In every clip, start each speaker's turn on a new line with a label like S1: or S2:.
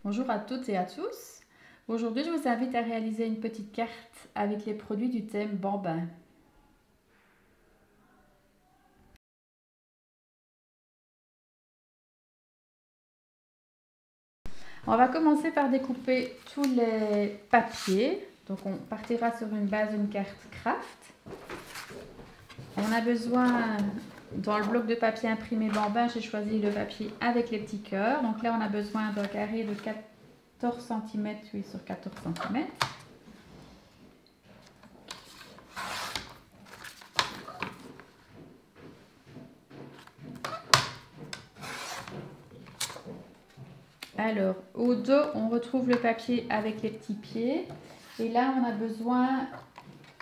S1: Bonjour à toutes et à tous. Aujourd'hui, je vous invite à réaliser une petite carte avec les produits du thème bambin. On va commencer par découper tous les papiers. Donc on partira sur une base d'une carte craft. On a besoin, dans le bloc de papier imprimé bambin, j'ai choisi le papier avec les petits cœurs. Donc là, on a besoin d'un carré de 14 cm, oui, sur 14 cm. Alors, au dos, on retrouve le papier avec les petits pieds. Et là, on a besoin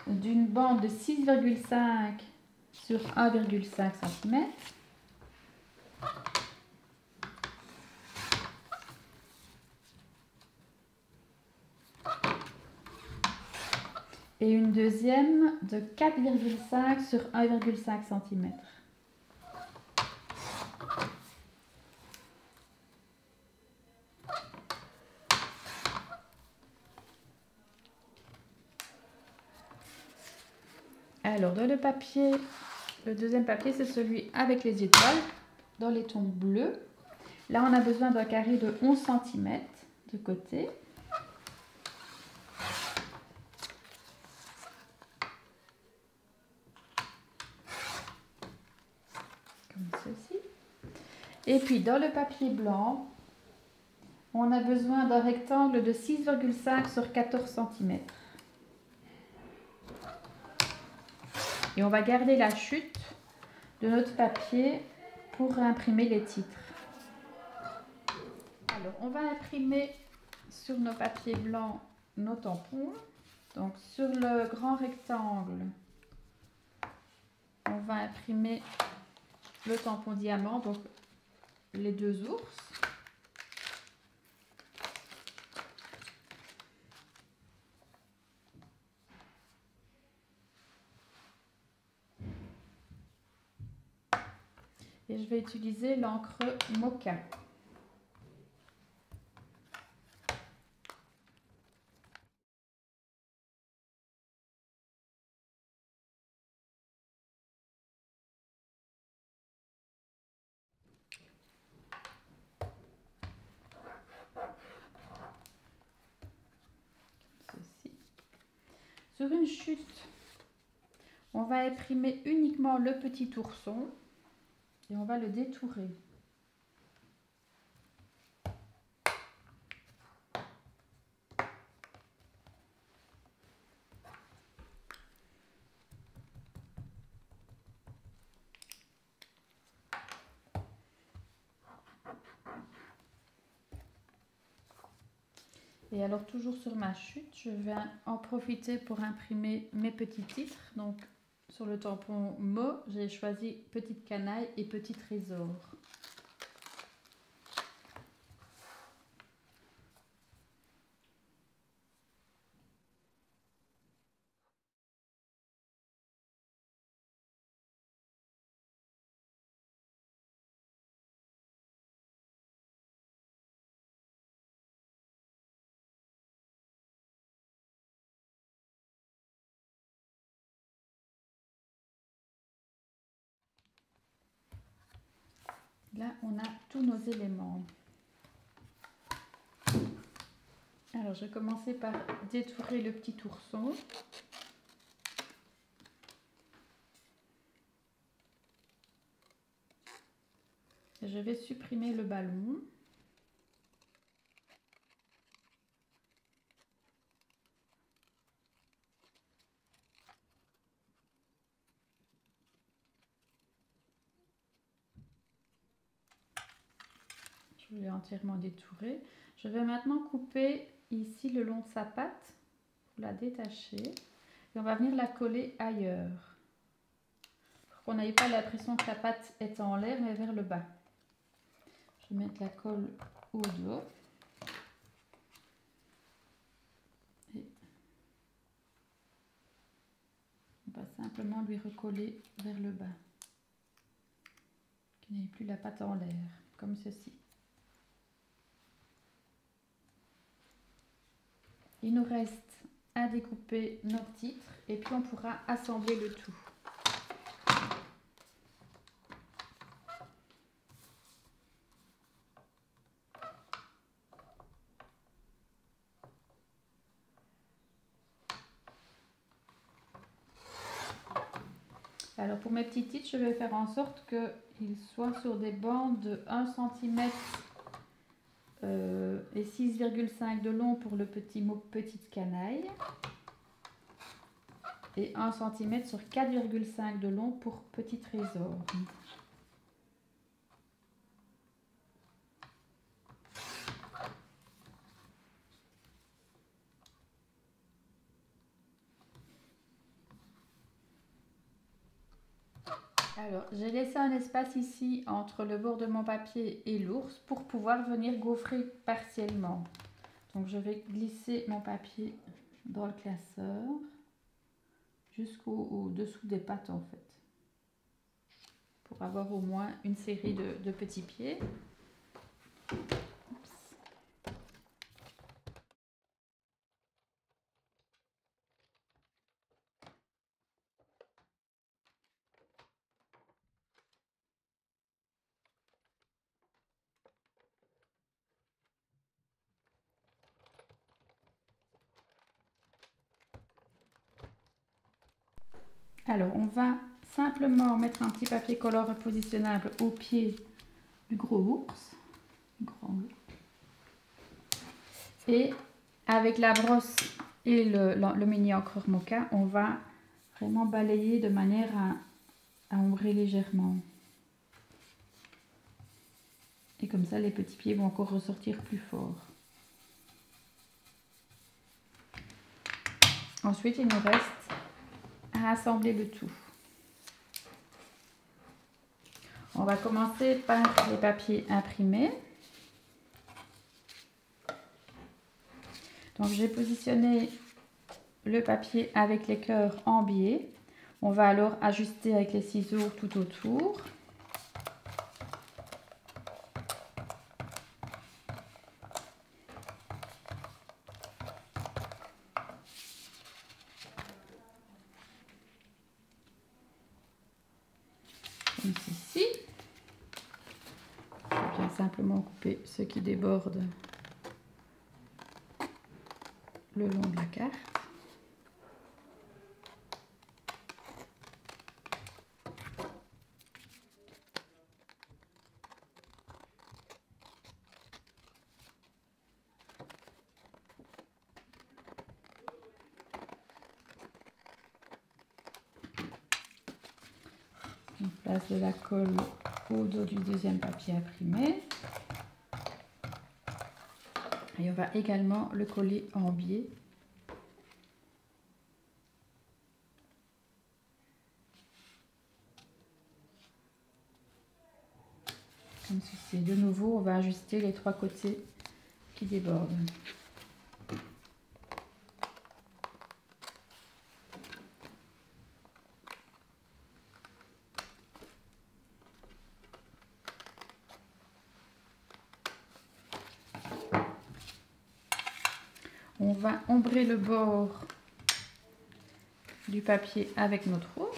S1: d'une bande de 6,5 sur 1,5 cm. Et une deuxième de 4,5 sur 1,5 cm. Alors, dans le papier, le deuxième papier, c'est celui avec les étoiles, dans les tons bleus. Là, on a besoin d'un carré de 11 cm de côté. Comme ceci. Et puis, dans le papier blanc, on a besoin d'un rectangle de 6,5 sur 14 cm. Et on va garder la chute de notre papier pour imprimer les titres. Alors, on va imprimer sur nos papiers blancs nos tampons. Donc, sur le grand rectangle, on va imprimer le tampon diamant, donc les deux ours. Et je vais utiliser l'encre Mocha. Ceci. Sur une chute, on va imprimer uniquement le petit ourson et on va le détourer. Et alors toujours sur ma chute, je vais en profiter pour imprimer mes petits titres. Donc sur le tampon Mo, j'ai choisi petite canaille et petit trésor. Là, on a tous nos éléments. Alors, je vais commencer par détourer le petit ourson. Je vais supprimer le ballon. Je l'ai entièrement détouré. Je vais maintenant couper ici le long de sa patte pour la détacher. Et on va venir la coller ailleurs. Pour qu'on n'ait pas l'impression que la patte est en l'air, mais vers le bas. Je vais mettre la colle au dos. Et on va simplement lui recoller vers le bas. Qu'il n'y ait plus la patte en l'air, comme ceci. Il nous reste à découper nos titres et puis on pourra assembler le tout. Alors pour mes petits titres, je vais faire en sorte qu'ils soient sur des bandes de 1 cm et 6,5 de long pour le petit mot petite canaille et 1 cm sur 4,5 de long pour petit trésor. Alors, j'ai laissé un espace ici entre le bord de mon papier et l'ours pour pouvoir venir gaufrer partiellement. Donc, je vais glisser mon papier dans le classeur jusqu'au dessous des pattes en fait, pour avoir au moins une série de petits pieds. Alors, on va simplement mettre un petit papier collant repositionnable au pied du gros ours. Et avec la brosse et le mini encreur mocha, on va vraiment balayer de manière à ombrer légèrement. Et comme ça, les petits pieds vont encore ressortir plus fort. Ensuite, il nous reste à assembler le tout. On va commencer par les papiers imprimés. Donc, j'ai positionné le papier avec les cœurs en biais. On va alors ajuster avec les ciseaux tout autour. Comme ceci. Je viens simplement couper ce qui déborde le long de la carte. On place de la colle au dos du deuxième papier imprimé. Et on va également le coller en biais. Comme ceci. De nouveau, on va ajuster les trois côtés qui débordent. On va ombrer le bord du papier avec notre ours.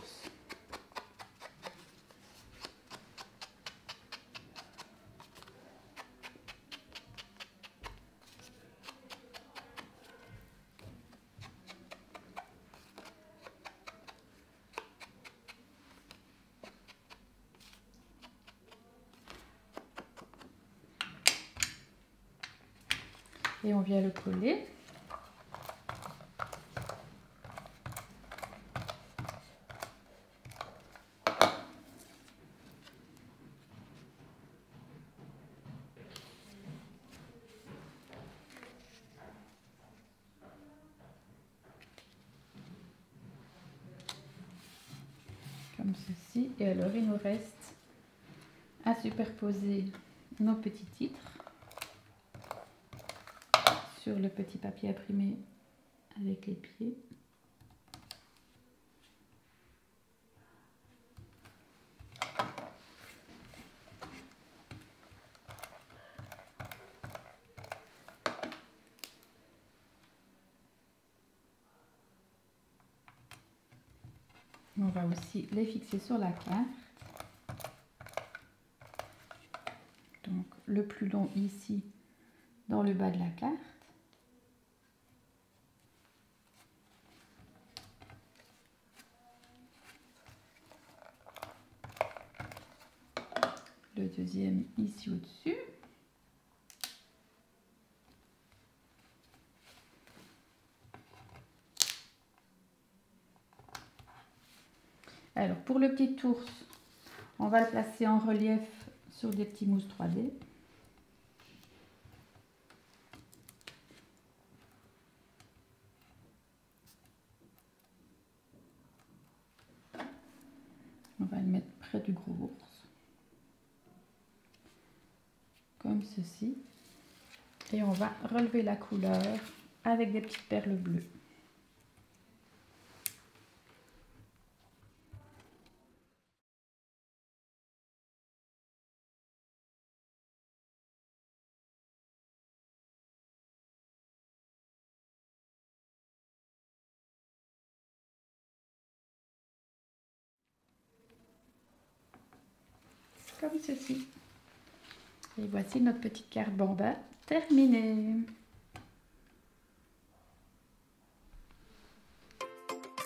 S1: Et on vient le coller. Comme ceci. Et alors il nous reste à superposer nos petits titres sur le petit papier imprimé avec les pieds. On va aussi les fixer sur la carte. Donc le plus long ici dans le bas de la carte. Le deuxième ici au-dessus. Alors pour le petit ours, on va le placer en relief sur des petits mousses 3D. On va le mettre près du gros ours, comme ceci. Et on va relever la couleur avec des petites perles bleues. Comme ceci. Et voici notre petite carte bamba terminée.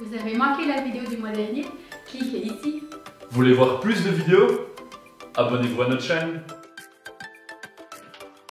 S1: Vous avez manqué la vidéo du mois dernier? Cliquez ici.
S2: Vous voulez voir plus de vidéos? Abonnez-vous à notre chaîne.